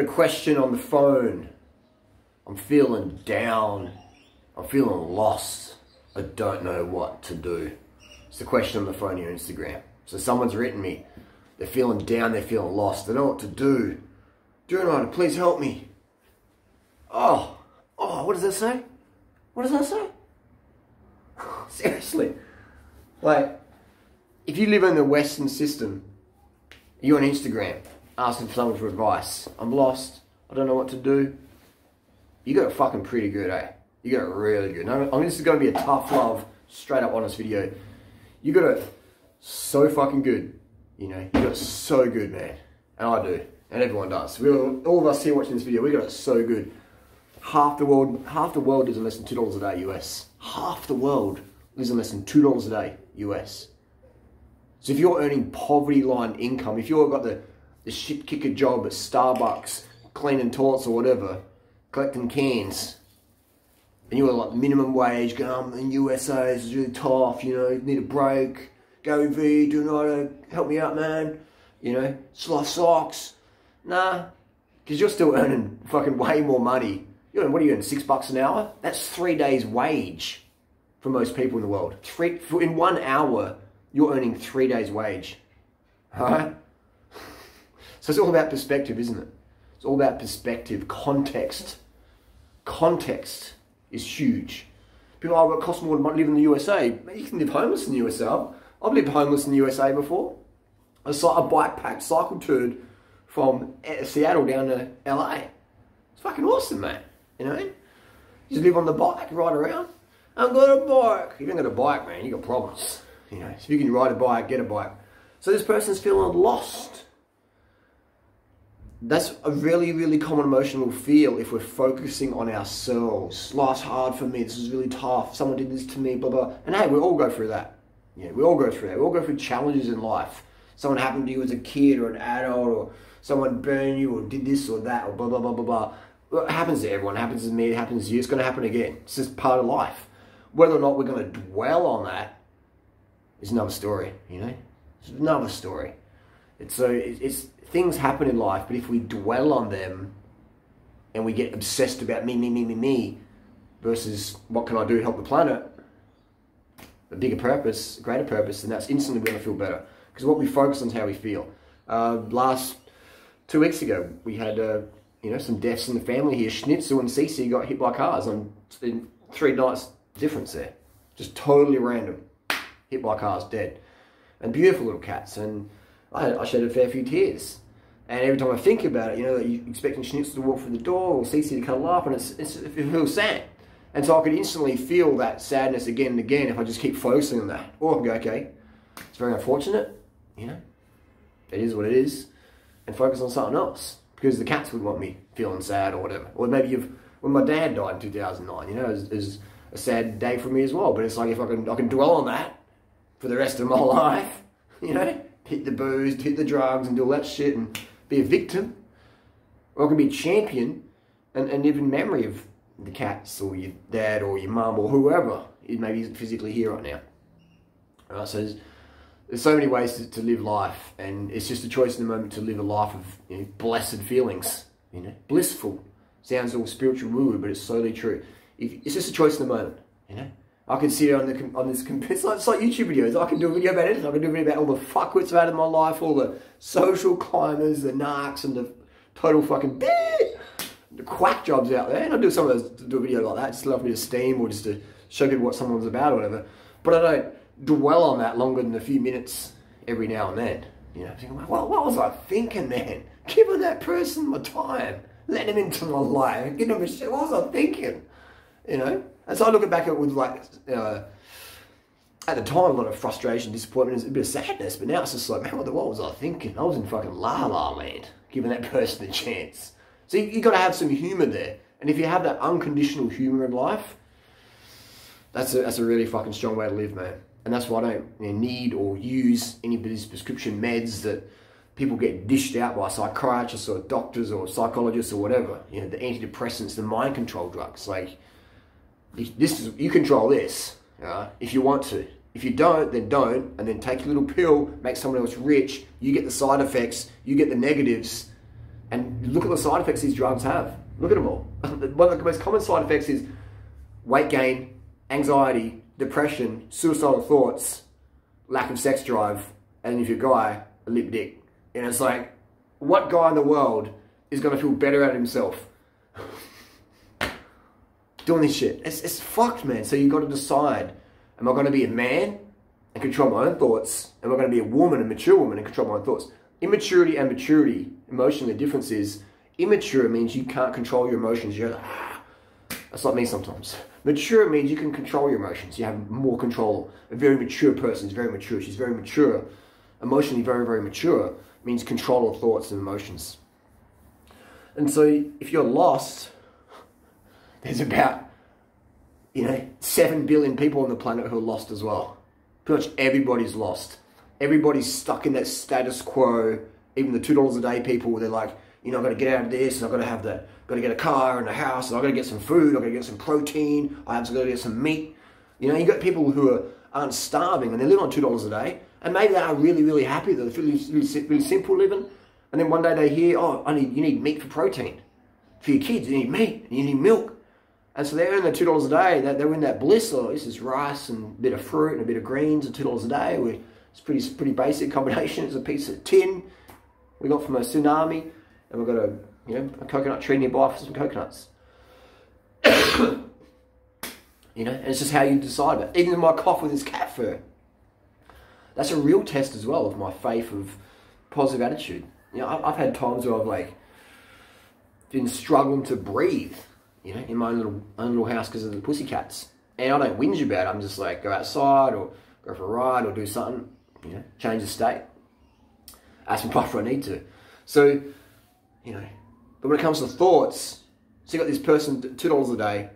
A question on the phone. I'm feeling down. I'm feeling lost. I don't know what to do. It's the question on the phone here on Instagram. So someone's written me. They're feeling down, they're feeling lost. They don't know what to do. Durianrider, please help me. Oh, what does that say? What does that say? Seriously. Like, if you live in the Western system, you're on Instagram asking for someone for advice. I'm lost. I don't know what to do. You got it fucking pretty good, eh? You got it really good. This is going to be a tough love, straight up honest video. You got it so fucking good. You know, you got it so good, man. And I do. And everyone does. All of us here watching this video, we got it so good. Half the world lives on less than $2 a day US. Half the world lives on less than $2 a day US. So if you're earning poverty line income, if you've got the shit kicker job at Starbucks, cleaning toilets or whatever, collecting cans, and you're like minimum wage, going, in USA, this is really tough, you know, need a break, Gary V, do you know how to help me out, man? You know, sloth socks. Nah, because you're still earning fucking way more money. You're earning, what are you earning, $6 an hour? That's 3 days wage for most people in the world. In 1 hour, you're earning 3 days wage. Alright? So it's all about perspective, isn't it? It's all about perspective, context. Context is huge. People are, it costs more to live in the USA. You can live homeless in the USA. I've lived homeless in the USA before. I saw a bike pack cycle toured from Seattle down to LA. It's fucking awesome, mate. You know what I mean? You just live on the bike, ride around. I've got a bike. If you haven't got a bike, man, you got problems. You know, so if you can ride a bike, get a bike. So this person's feeling lost. That's a really, really common emotional feel if we're focusing on ourselves. Life's hard for me. This is really tough. Someone did this to me, blah, blah. And hey, we all go through that. Yeah, we all go through that. We all go through challenges in life. Someone happened to you as a kid or an adult, or someone burned you or did this or that or blah, blah, blah, blah, blah. Well, it happens to everyone. It happens to me. It happens to you. It's going to happen again. It's just part of life. Whether or not we're going to dwell on that is another story, you know? It's another story. It's things happen in life, but if we dwell on them and we get obsessed about me versus what can I do to help the planet, a bigger purpose, a greater purpose, then that's instantly going to feel better. Because what we focus on is how we feel. Last 2 weeks ago, we had you know, some deaths in the family here. Schnitzel and Cece got hit by cars in 3 nights difference there. Just totally random. Hit by cars, dead. And beautiful little cats. And I shed a fair few tears. And every time I think about it, you know, you're expecting Schnitzel to walk through the door or Cece to cuddle up, and it feels sad. And so I could instantly feel that sadness again and again if I just keep focusing on that. Or I can go, okay, it's very unfortunate, you know, it is what it is, and focus on something else. Because the cats would want me feeling sad or whatever. Or maybe when my dad died in 2009, you know, it was a sad day for me as well. But it's like if I can dwell on that for the rest of my life, you know, hit the booze, hit the drugs and do all that shit and be a victim. Or I can be a champion and live in memory of the cats or your dad or your mum or whoever maybe isn't physically here right now. Alright, so there's so many ways to live life, and it's just a choice in the moment to live a life of, you know, blessed feelings, you know, blissful. Sounds all spiritual woo-woo, but it's solely true. It's just a choice in the moment, you know. I can sit on this, it's like YouTube videos. I can do a video about anything. I can do a video about all the fuckwits I've had in my life, all the social climbers, the narcs, and the total fucking the quack jobs out there. And I do some of those, do a video like that, just love me to steam or just to show people what someone's about or whatever. But I don't dwell on that longer than a few minutes every now and then. You know, thinking, well, what was I thinking, man? Giving that person my time, letting him into my life, giving him a shit. What was I thinking? You know? And so I look back at it with like, at the time, a lot of frustration, disappointment, a bit of sadness, but now it's just like, man, what was I thinking? I was in fucking la-la land, giving that person a chance. So you got to have some humour there. And if you have that unconditional humour in life, that's a really fucking strong way to live, man. And that's why I don't need or use any of these prescription meds that people get dished out by psychiatrists or doctors or psychologists or whatever. You know, the antidepressants, the mind control drugs. Like, you control this if you want to. If you don't, then don't. And then take a little pill, make someone else rich. You get the side effects. You get the negatives. And look at the side effects these drugs have. Look at them all. One of the most common side effects is weight gain, anxiety, depression, suicidal thoughts, lack of sex drive, and if you're a guy, a lip dick. And it's like, what guy in the world is going to feel better at himself doing this shit? It's fucked, man. So you've got to decide, am I going to be a man and control my own thoughts? Am I going to be a woman, a mature woman, and control my own thoughts? Immaturity and maturity, emotionally, the difference is, immature means you can't control your emotions. You're like, that's like me sometimes. Mature means you can control your emotions. You have more control. A very mature person is very mature. She's very mature. Emotionally very, very mature means control of thoughts and emotions. And so if you're lost, there's about, 7 billion people on the planet who are lost as well. Pretty much everybody's lost. Everybody's stuck in that status quo. Even the $2 a day people, they're like, I've got to get out of this, and I've got to have got to get a car and a house, and I've got to get some food, I've got to get some protein, I've got to get some meat. You've got people who aren't starving, and they live on $2 a day, and maybe they are really, really happy, they're really simple living, and then one day they hear, you need meat for protein. For your kids, you need meat, and you need milk. And so they earn the $2 a day, they're in that bliss, this is rice and a bit of fruit and a bit of greens and $2 a day. It's pretty basic combination. It's a piece of tin we got from a tsunami, and we've got a coconut tree nearby for some coconuts. And it's just how you decide it. Even my cough with this cat fur, that's a real test as well of my faith of positive attitude. I've had times where I've been struggling to breathe, in my own little house because of the pussycats. And I don't whinge about it. I'm just like, go outside or go for a ride or do something, change the state. Ask my wife if I need to. So, but when it comes to thoughts, so you got this person, $2 a day,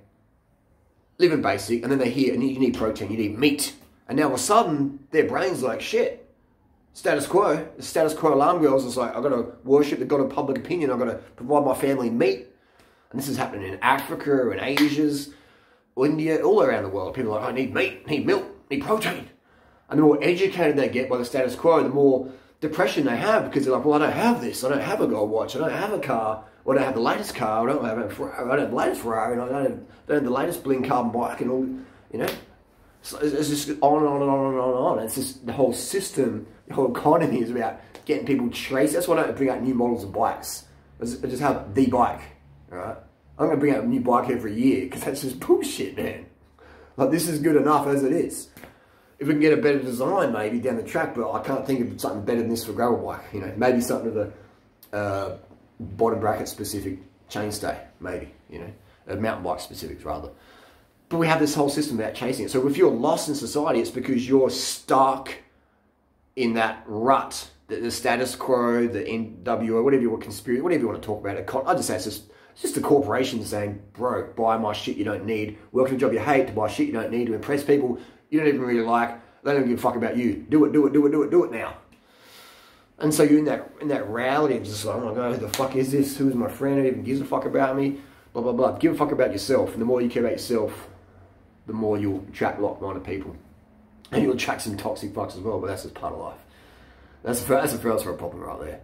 living basic, and then they hear, you need protein, you need meat. And now all of a sudden, their brain's like, shit, status quo. The status quo alarm bells is like, I've got to worship the God of public opinion, I've got to provide my family meat. And this is happening in Africa, in Asia, India, all around the world. People are like, I need meat, I need milk, I need protein. And the more educated they get by the status quo, the more depression they have, because they're like, well, I don't have this, I don't have a gold watch, I don't have a car, I don't have the latest car, I don't have the latest Ferrari, and I don't have the latest bling carbon bike, and all, So it's just on and on and on and on and on. It's just the whole system, the whole economy is about getting people chased. That's why I don't bring out new models of bikes. I just have the bike, all right? I'm going to bring out a new bike every year, because that's just bullshit, man. This is good enough as it is. If we can get a better design maybe down the track, but I can't think of something better than this for a gravel bike, maybe something with a bottom bracket specific chainstay, maybe, a mountain bike specifics rather. But we have this whole system about chasing it. So if you're lost in society, it's because you're stuck in that rut, the status quo, the NWO, whatever you want, conspiracy, whatever you want to talk about it. I just say it's just a corporation saying, bro, buy my shit you don't need, work in a job you hate to buy shit you don't need, to impress people you don't even really like. They don't give a fuck about you. Do it now. And so you're in that reality of just like, oh my God, who the fuck is this? Who's my friend? Who even gives a fuck about me? Blah, blah, blah. Give a fuck about yourself. And the more you care about yourself, the more you'll attract like-minded people. And you'll attract some toxic fucks as well, but that's just part of life. That's the first world problem right there.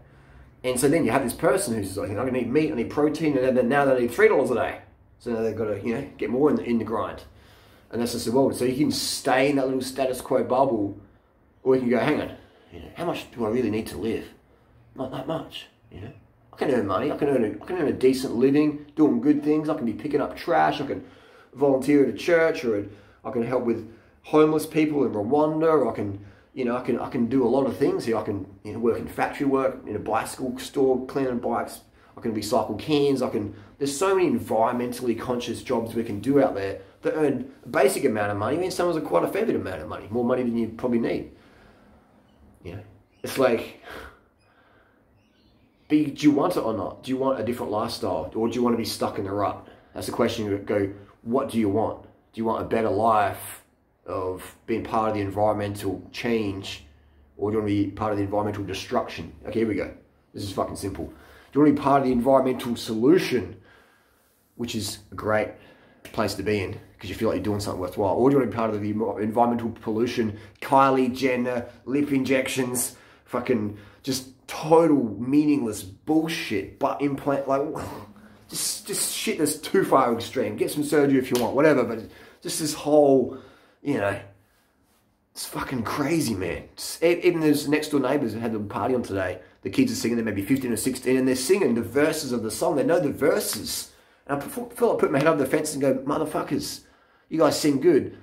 And so then you have this person who's like, I need meat, I need protein, and then now they need $3 a day. So now they've got to, get more in the grind. And that's just the world. So you can stay in that little status quo bubble, or you can go, hang on, how much do I really need to live? Not that much, I can earn money, I can earn a decent living, doing good things, I can be picking up trash, I can volunteer at a church, or I can help with homeless people in Rwanda, or I can do a lot of things here. I can work in factory work, in a bicycle store, cleaning bikes, I can recycle cans, there's so many environmentally conscious jobs we can do out there that earn a basic amount of money. I mean, some of them are quite a fair bit amount of money, more money than you probably need. It's like, do you want it or not? Do you want a different lifestyle, or do you want to be stuck in the rut? That's the question. You go, what do you want? Do you want a better life of being part of the environmental change, or do you want to be part of the environmental destruction? Okay, here we go. This is fucking simple. Do you want to be part of the environmental solution, which is a great place to be in because you feel like you're doing something worthwhile, or do you want to be part of the environmental pollution, Kylie Jenner, lip injections, fucking just total meaningless bullshit, butt implant, like, just shit that's too far extreme. Get some surgery if you want, whatever, but just this whole, you know, it's fucking crazy, man. Even those next door neighbours that had a party on today, the kids are singing, they're maybe 15 or 16, and they're singing the verses of the song. They know the verses. And I feel like putting my head over the fence and go, motherfuckers, you guys sing good,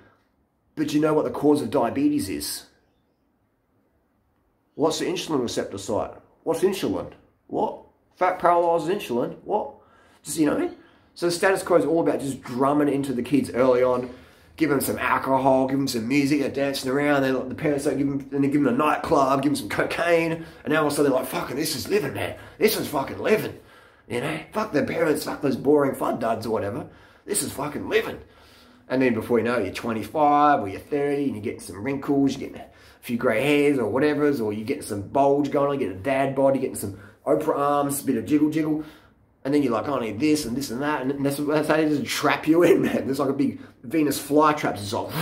but you know what the cause of diabetes is? What's the insulin receptor site? What's insulin? What? Fat paralyzes insulin? What? Just, you know what I mean? So the status quo is all about just drumming into the kids early on, give them some alcohol, give them some music, they're dancing around, the parents don't give them, and they give them a nightclub, give them some cocaine, and now all of a sudden they're like, fucking, this is living, man. This is fucking living. You know? Fuck their parents, fuck those boring fud duds or whatever. This is fucking living. And then before you know it, you're 25 or you're 30 and you're getting some wrinkles, you're getting a few grey hairs or whatever, or you're getting some bulge going on, you're getting a dad bod, you're getting some Oprah arms, a bit of jiggle. And then you're like, oh, I need this and this and that. And that's how they just trap you in, man. There's like a big Venus flytrap. It's like,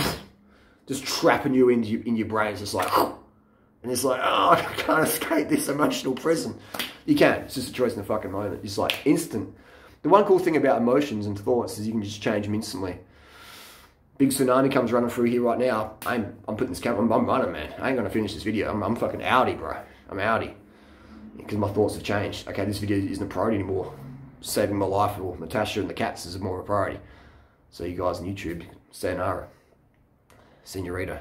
just trapping you in your brain. It's just like, and it's like, oh, I can't escape this emotional prison. You can. It's just a choice in the fucking moment. It's like instant. The one cool thing about emotions and thoughts is you can just change them instantly. Big tsunami comes running through here right now. I'm putting this camera, I'm running, man. I ain't going to finish this video. I'm fucking outie, bro. I'm outie. Because my thoughts have changed. Okay, this video isn't a priority anymore. Saving my life or Natasha and the cats is more of a priority. So you guys on YouTube, sayonara, senorita.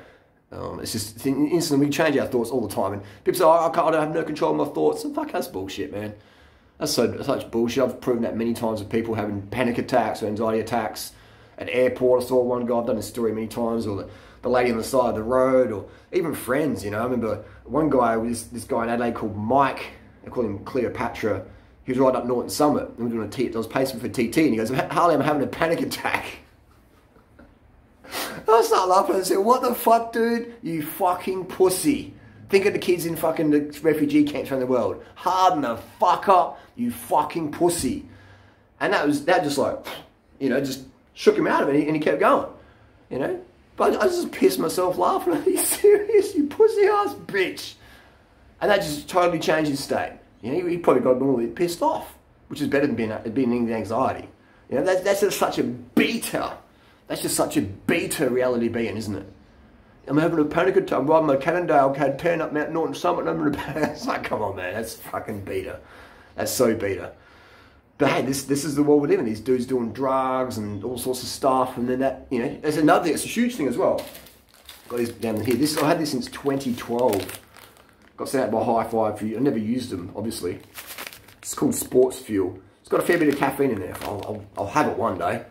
It's just instantly we change our thoughts all the time. And people say, oh, I don't have no control of my thoughts. And fuck, that's bullshit, man. That's such bullshit. I've proven that many times with people having panic attacks or anxiety attacks at airport. I saw one guy, I've done this story many times, or the lady on the side of the road, or even friends, you know. I remember one guy, this guy in Adelaide called Mike, they call him Cleopatra. He was right up Norton Summit. We were doing I was pacing for TT, and he goes, Harley, I'm having a panic attack. I started laughing and said, what the fuck, dude? You fucking pussy. Think of the kids in fucking the refugee camps around the world. Harden the fuck up, you fucking pussy. And that just like, you know, just shook him out of it, and he kept going, you know. But I just pissed myself laughing. Are you serious, you pussy ass bitch? And that just totally changed his state. You know, he probably got normally pissed off, which is better than being in anxiety. You know, that's just such a beta. That's just such a beta reality being, isn't it? I'm having a panic attack. I'm riding my Cannondale, turn up Mount Norton Summit, and I'm going to. It's like, come on, man, that's fucking beta. That's so beta. But hey, this is the world we live in. These dudes doing drugs and all sorts of stuff, and then that, you know, there's another thing. It's a huge thing as well. Got this down here. I had this since 2012. Got sent out by High Five for you. I never used them, obviously. It's called Sports Fuel. It's got a fair bit of caffeine in there. I'll have it one day.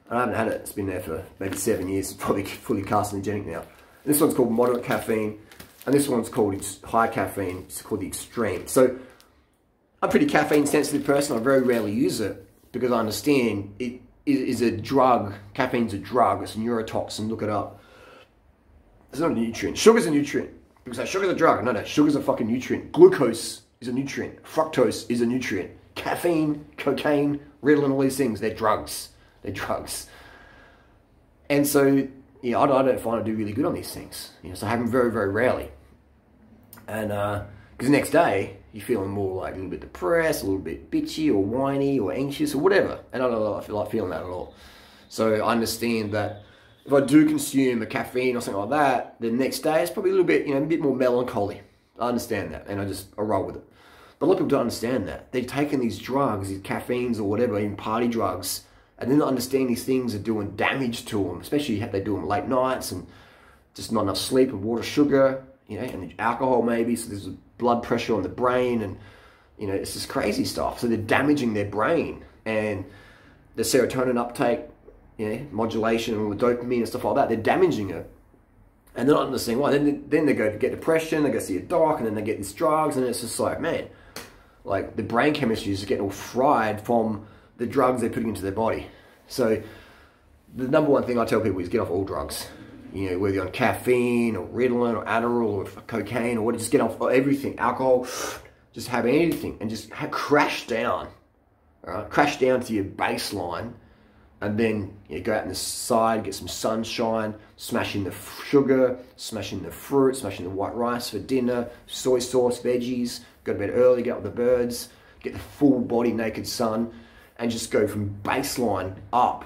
I haven't had it. It's been there for maybe 7 years. It's probably fully carcinogenic now. And this one's called Moderate Caffeine. And this one's called High Caffeine. It's called the Extreme. So I'm a pretty caffeine sensitive person. I very rarely use it because I understand it is a drug. Caffeine's a drug. It's a neurotoxin. Look it up. It's not a nutrient. Sugar's a nutrient. People say sugar's a drug. No, sugar's a fucking nutrient. Glucose is a nutrient. Fructose is a nutrient. Caffeine, cocaine, Ritalin, all these things, they're drugs. They're drugs. And so, yeah, I don't find I do really good on these things. You know, so I have them very, very rarely. And because the next day, you're feeling more like a little bit depressed, a little bit bitchy or whiny or anxious or whatever. And I don't feel like feeling that at all. So I understand that if I do consume a caffeine or something like that, the next day it's probably a little bit, you know, a bit more melancholy. I understand that, and I roll with it. But a lot of people don't understand that. They're taking these drugs, these caffeines or whatever, even party drugs, and they're not understanding these things are doing damage to them, especially if they do them late nights and just not enough sleep and water, sugar, you know, and alcohol maybe, so there's blood pressure on the brain, and, you know, it's just crazy stuff. So they're damaging their brain, and the serotonin uptake, you know, modulation and all the dopamine and stuff like that, they're damaging it. And they're not understanding why. Then they go to get depression, they go see a doc, and then they get these drugs, and it's just like, man, like the brain chemistry is getting all fried from the drugs they're putting into their body. So the number one thing I tell people is get off all drugs. You know, whether you're on caffeine or Ritalin or Adderall or cocaine or what, just get off everything. Alcohol, just have anything and just crash down. All right? Crash down to your baseline. And then you know, go out in the side, get some sunshine, smash in the sugar, smash in the fruit, smash in the white rice for dinner, soy sauce, veggies, go to bed early, get up with the birds, get the full body naked sun, and just go from baseline up,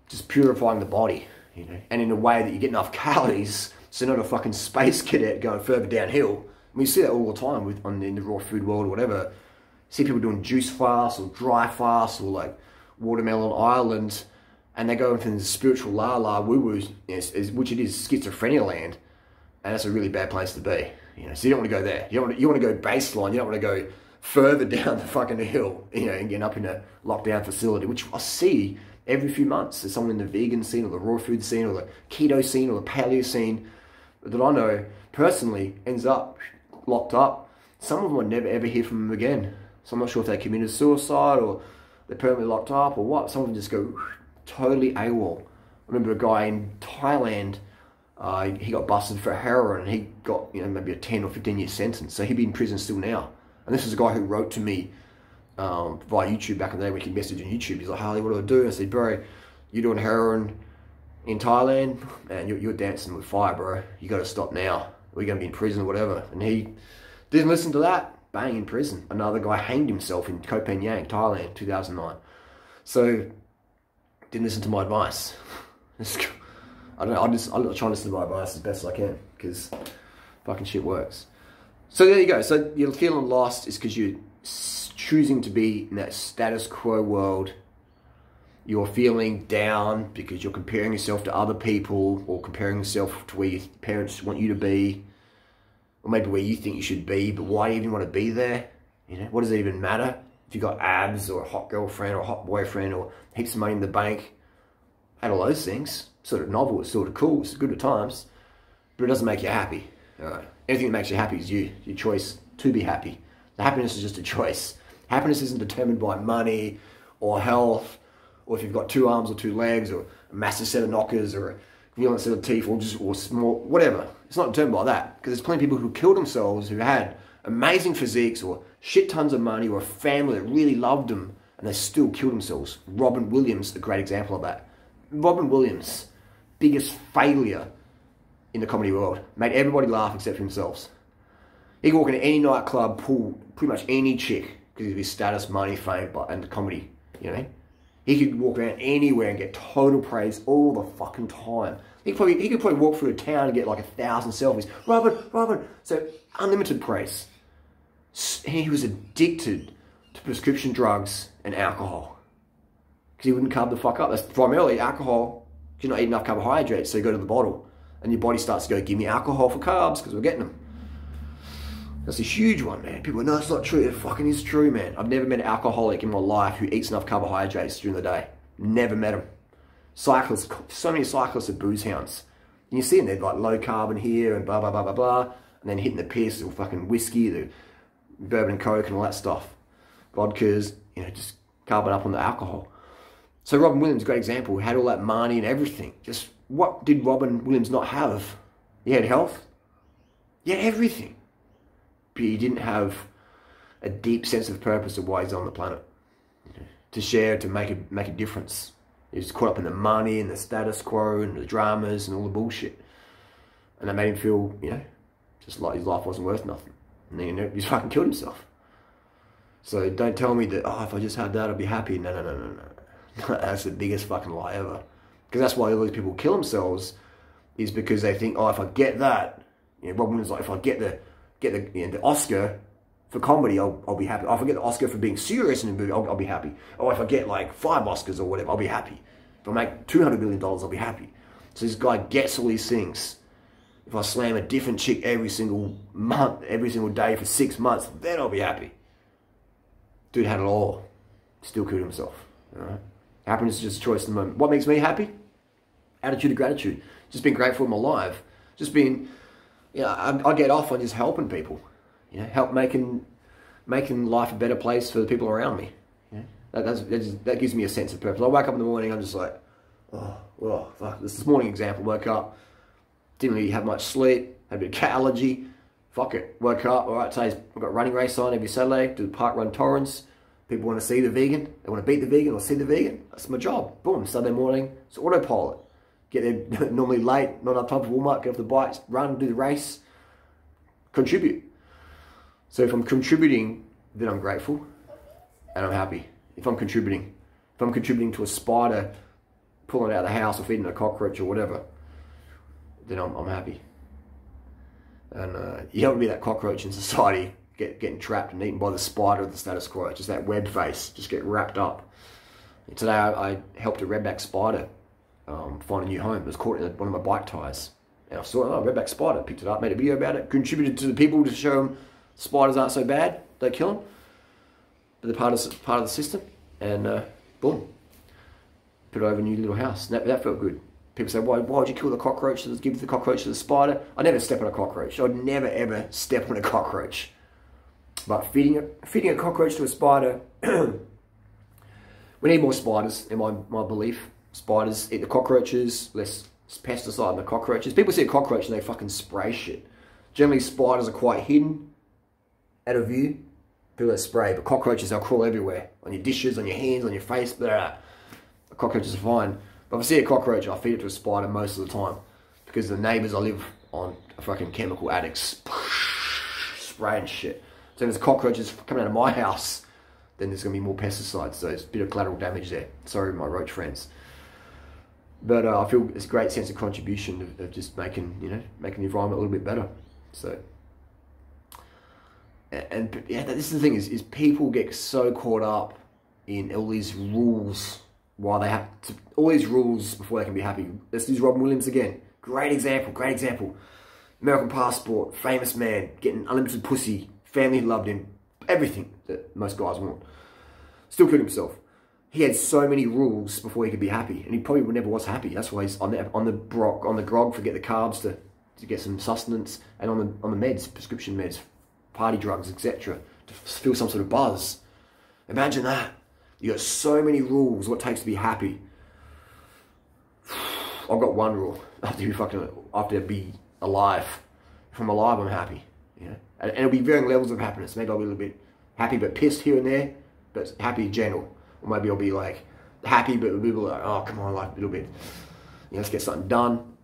just purifying the body, you know, and in a way that you get enough calories, so not a fucking space cadet going further downhill. We see that all the time in the raw food world or whatever. See people doing juice fasts or dry fasts or like watermelon island, and they go into the spiritual la woo-woo, which it is schizophrenia land, and that's a really bad place to be. You know, so you don't want to go there. You want to go baseline. You don't want to go further down the fucking hill, you know, and get up in a lockdown facility, which I see every few months. There's someone in the vegan scene or the raw food scene or the keto scene or the paleo scene that I know personally ends up locked up. Some of them I never ever hear from them again. So I'm not sure if they committed suicide or they're permanently locked up or what. Some of them just go totally AWOL. I remember a guy in Thailand, he got busted for heroin and he got, you know, maybe a 10 or 15 year sentence. So he'd be in prison still now. And this is a guy who wrote to me via YouTube back in the day when he messaged on YouTube. He's like, Harley, what do I do? I said, bro, you're doing heroin in Thailand and you're dancing with fire, bro. You got to stop now. We're going to be in prison or whatever. And he didn't listen to that. Bang, in prison. Another guy hanged himself in Koh Phangan, Thailand, 2009. So, didn't listen to my advice. I don't know, I'm trying to listen to my advice as best as I can, because fucking shit works. So there you go. So you're feeling lost is because you're choosing to be in that status quo world. You're feeling down because you're comparing yourself to other people, or comparing yourself to where your parents want you to be, or maybe where you think you should be, but why do you even want to be there? You know, what does it even matter? If you've got abs or a hot girlfriend or a hot boyfriend or heaps of money in the bank, and all those things, sort of novel, it's sort of cool, it's good at times, but it doesn't make you happy. All right. Anything that makes you happy is your choice to be happy. The happiness is just a choice. Happiness isn't determined by money or health, or if you've got 2 arms or 2 legs, or a massive set of knockers, or a violent set of teeth, or small, whatever. It's not determined by that, because there's plenty of people who killed themselves who had amazing physiques or shit tons of money or a family that really loved them, and they still killed themselves. Robin Williams, a great example of that. Robin Williams, biggest failure in the comedy world, made everybody laugh except for themselves. He could walk into any nightclub, pull pretty much any chick because of his status, money, fame, and comedy. You know, he could walk around anywhere and get total praise all the fucking time. He could probably walk through a town and get like 1,000 selfies. Robin. So unlimited praise. He was addicted to prescription drugs and alcohol because he wouldn't carb the fuck up. That's primarily alcohol. You're not eating enough carbohydrates, so you go to the bottle, and your body starts to go, give me alcohol for carbs because we're getting them. That's a huge one, man. People go, no, it's not true. It fucking is true, man. I've never met an alcoholic in my life who eats enough carbohydrates during the day. Never met them. Cyclists, so many cyclists are booze hounds. And you see them, they're like low carbon here and blah, blah, blah, blah, blah. And then hitting the piss or fucking whiskey, the bourbon and coke and all that stuff. Vodkas, you know, just carbon up on the alcohol. So Robin Williams, a great example, had all that money and everything. Just what did Robin Williams not have? He had health. He had everything. But he didn't have a deep sense of purpose of why he's on the planet. To share, to make a difference. He was caught up in the money and the status quo and the dramas and all the bullshit. And that made him feel, you know, just like his life wasn't worth nothing. And then, you know, he just fucking killed himself. So don't tell me that, oh, if I just had that, I'd be happy. No. That's the biggest fucking lie ever. Because that's why all these people kill themselves, is because they think, oh, if I get that, you know, Robin Williams like, if I get the Oscar for comedy, I'll be happy. Oh, if I get the Oscar for being serious in a movie, I'll be happy. Or if I get like 5 Oscars or whatever, I'll be happy. If I make $200 million, I'll be happy. So this guy gets all these things. If I slam a different chick every single month, every single day for 6 months, then I'll be happy. Dude had it all. Still killed himself. All right? Happiness is just a choice in the moment. What makes me happy? Attitude of gratitude. Just being grateful I'm alive. Just being, you know, I get off on just helping people. You know, help making life a better place for the people around me. You know? That gives me a sense of purpose. I wake up in the morning, I'm just like, oh, fuck. This morning example, woke up, didn't really have much sleep, had a bit of cat allergy. Fuck it. Woke up, all right, today's, I've got a running race on every Saturday, do the park run Torrens. People want to see the vegan, they want to beat the vegan or see the vegan. That's my job. Boom, Sunday morning, it's autopilot. Get there normally late, not enough time for warm up, get off the bike, run, do the race, contribute. So if I'm contributing, then I'm grateful and I'm happy. If I'm contributing to a spider pulling it out of the house or feeding a cockroach or whatever, then I'm happy. And you don't want to be that cockroach in society getting trapped and eaten by the spider of the status quo. Just that web face, just get wrapped up. And today I helped a redback spider find a new home. It was caught in one of my bike tires. And I saw, oh, redback spider, picked it up, made a video about it, contributed to the people to show them spiders aren't so bad, don't kill them. But they're part of the system. And boom, put it over a new little house. And that felt good. People say, why would you kill the cockroach? Give the cockroach to the spider? I never step on a cockroach. I'd never ever step on a cockroach. But feeding a cockroach to a spider, we need more spiders, in my belief. Spiders eat the cockroaches, less pesticide in the cockroaches. People see a cockroach and they fucking spray shit. Generally, spiders are quite hidden out of view. People that spray, but cockroaches, they'll crawl everywhere. On your dishes, on your hands, on your face, blah. The cockroaches are fine. But if I see a cockroach, I feed it to a spider most of the time. Because the neighbours I live on are fucking chemical addicts. Spraying shit. So if there's cockroaches coming out of my house, then there's going to be more pesticides. So it's a bit of collateral damage there. Sorry, my roach friends. But I feel it's a great sense of contribution of just making the environment a little bit better. So, and yeah, this is the thing is people get so caught up in all these rules while they have to, all these rules before they can be happy. Let's use Robin Williams again. Great example. American passport, famous man, getting unlimited pussy, family who loved him, everything that most guys want. Still killed himself. He had so many rules before he could be happy, and he probably never was happy. That's why he's on the grog, forget the carbs to get some sustenance, and on the meds, prescription meds, party drugs, etc., to feel some sort of buzz. Imagine that. You got so many rules, what it takes to be happy. I've got one rule. I have to be alive. If I'm alive, I'm happy. You know? And it'll be varying levels of happiness. Maybe I'll be a little bit happy but pissed here and there, but happy in general. Or maybe I'll be like happy but a little like, oh come on, like a little bit, let's get something done,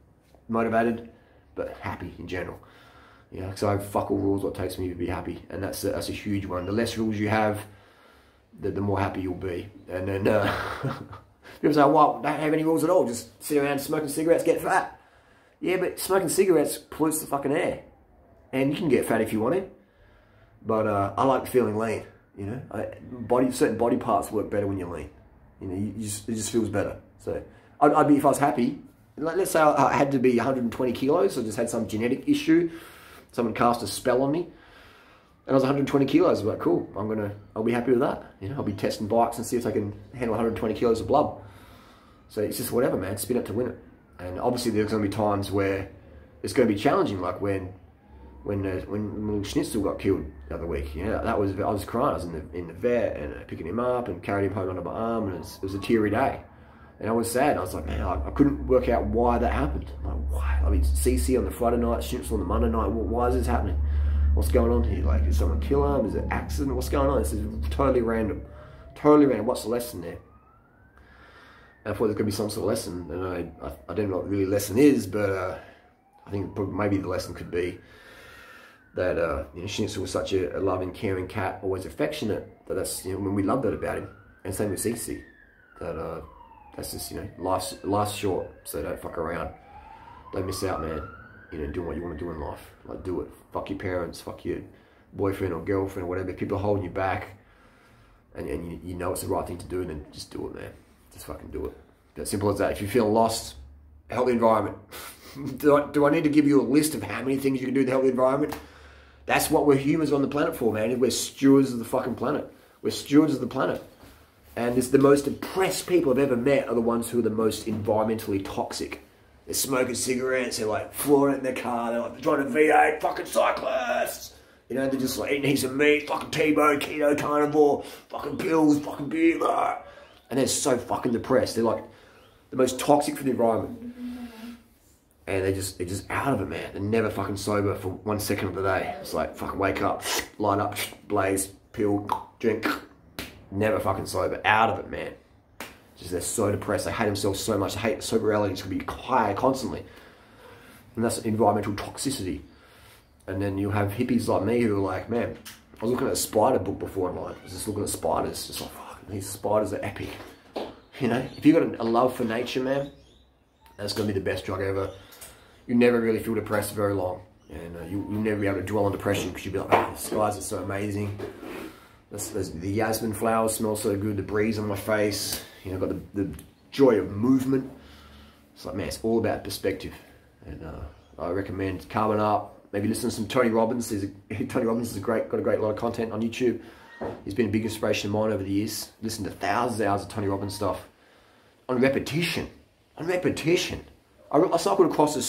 motivated, but happy in general. So I have fuck all rules what it takes me to be happy, and that's a huge one. The less rules you have, the more happy you'll be. And then people say, well, don't have any rules at all, just sit around smoking cigarettes, get fat. Yeah, but smoking cigarettes pollutes the fucking air, and you can get fat if you want to. But I like feeling lean. Certain body parts work better when you're lean. It just feels better. So I'd be, if I was happy, let's say I had to be 120 kilos, I just had some genetic issue, someone cast a spell on me, and I was 120 kilos. I was like, cool, I'll be happy with that. I'll be testing bikes and see if I can handle 120 kilos of blood. So it's just whatever, man, spin it to win it. And obviously there's going to be times where it's going to be challenging, like when little Schnitzel got killed the other week. I was crying. I was in the vet and picking him up and carried him home under my arm, and it was a teary day. And I was sad. I was like, man, I couldn't work out why that happened. I'm like, why? I mean, CC on the Friday night, Schnitzel on the Monday night. Why is this happening? What's going on here? Like, did someone kill him? Is it an accident? What's going on? This is totally random. Totally random. What's the lesson there? And I thought there's going to be some sort of lesson, and I don't know what really lesson is, but I think maybe the lesson could be that Schnitzel was such a loving, caring cat, always affectionate. That's when we loved that about him. And same with Cece. That's just life's short, so don't fuck around. Don't miss out, man. Doing what you want to do in life. Like, do it. Fuck your parents. Fuck your boyfriend or girlfriend or whatever. People are holding you back, and you know it's the right thing to do, then just do it, man. Just fucking do it. It's simple as that. If you feel lost, help the environment. Do I need to give you a list of how many things you can do to help the environment? That's what we're humans on the planet for, man. We're stewards of the fucking planet. We're stewards of the planet. And it's the most depressed people I've ever met are the ones who are the most environmentally toxic. They're smoking cigarettes, they're like flooring it in their car, they're like trying to V8, fucking cyclists. They're just like eating heaps of meat, fucking T-bone, keto, carnivore, fucking pills, fucking beer, blah. And they're so fucking depressed. They're like the most toxic for the environment. And they're just out of it, man. They're never fucking sober for 1 second of the day. It's like, fucking wake up, light up, blaze, pill, drink. Never fucking sober. Out of it, man. Just they're so depressed. They hate themselves so much. They hate sobriety. It's going to be higher constantly. And that's environmental toxicity. And then you'll have hippies like me who are like, man, I was looking at a spider book before online. I was just looking at spiders. Just like, fuck, these spiders are epic. You know, if you've got a love for nature, man, that's going to be the best drug ever. You never really feel depressed very long. And you'll never be able to dwell on depression because you'll be like, oh, the skies are so amazing. The jasmine flowers smell so good. The breeze on my face. You know, got the joy of movement. It's like, man, it's all about perspective. And I recommend carving up. Maybe listen to some Tony Robbins. Tony Robbins has got a great lot of content on YouTube. He's been a big inspiration of mine over the years. Listen to thousands of hours of Tony Robbins stuff on repetition. On repetition. I cycled across this